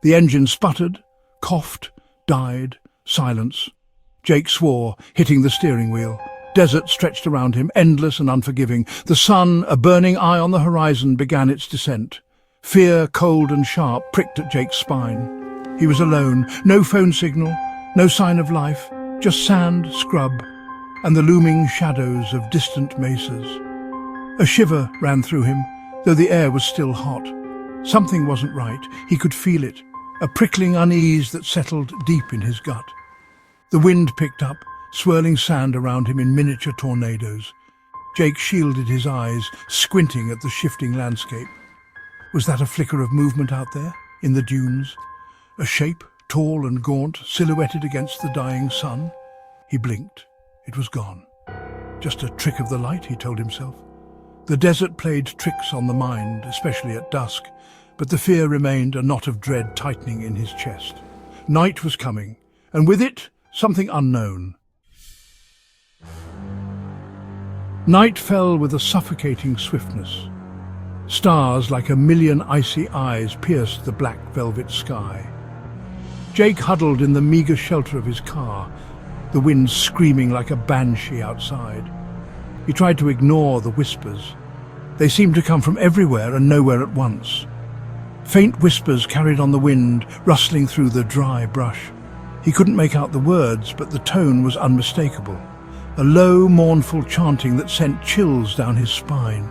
The engine sputtered, coughed, died, silence. Jake swore, hitting the steering wheel. Desert stretched around him, endless and unforgiving. The sun, a burning eye on the horizon, began its descent. Fear, cold and sharp, pricked at Jake's spine. He was alone, no phone signal, no sign of life, just sand, scrub, and the looming shadows of distant mesas. A shiver ran through him, though the air was still hot. Something wasn't right. He could feel it, a prickling unease that settled deep in his gut. The wind picked up, swirling sand around him in miniature tornadoes. Jake shielded his eyes, squinting at the shifting landscape. Was that a flicker of movement out there, in the dunes? A shape, tall and gaunt, silhouetted against the dying sun? He blinked. It was gone. Just a trick of the light, he told himself. The desert played tricks on the mind, especially at dusk, but the fear remained, a knot of dread tightening in his chest. Night was coming, and with it, something unknown. Night fell with a suffocating swiftness. Stars like a million icy eyes pierced the black velvet sky. Jake huddled in the meager shelter of his car, the wind screaming like a banshee outside. He tried to ignore the whispers. They seemed to come from everywhere and nowhere at once. Faint whispers carried on the wind, rustling through the dry brush. He couldn't make out the words, but the tone was unmistakable. A low, mournful chanting that sent chills down his spine.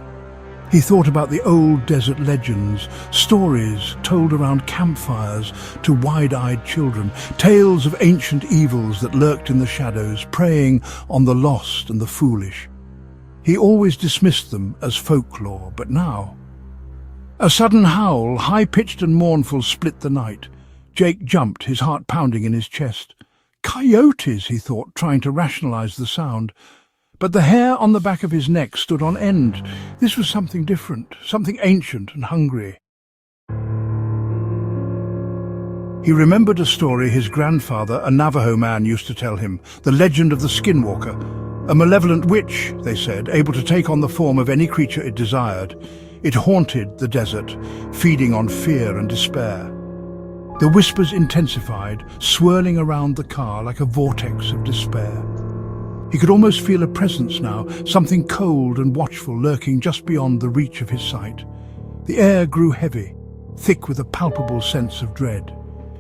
He thought about the old desert legends, stories told around campfires to wide-eyed children, tales of ancient evils that lurked in the shadows, preying on the lost and the foolish. He always dismissed them as folklore, but now... A sudden howl, high-pitched and mournful, split the night. Jake jumped, his heart pounding in his chest. Coyotes, he thought, trying to rationalize the sound. But the hair on the back of his neck stood on end. This was something different, something ancient and hungry. He remembered a story his grandfather, a Navajo man, used to tell him, the legend of the Skinwalker, a malevolent witch, they said, able to take on the form of any creature it desired. It haunted the desert, feeding on fear and despair. The whispers intensified, swirling around the car like a vortex of despair. He could almost feel a presence now, something cold and watchful lurking just beyond the reach of his sight. The air grew heavy, thick with a palpable sense of dread.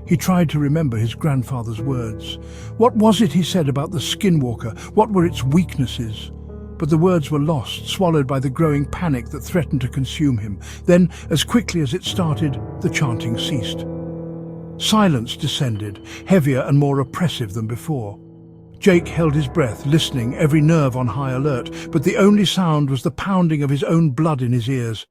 He tried to remember his grandfather's words. What was it he said about the Skinwalker? What were its weaknesses? But the words were lost, swallowed by the growing panic that threatened to consume him. Then, as quickly as it started, the chanting ceased. Silence descended, heavier and more oppressive than before. Jake held his breath, listening, every nerve on high alert, but the only sound was the pounding of his own blood in his ears.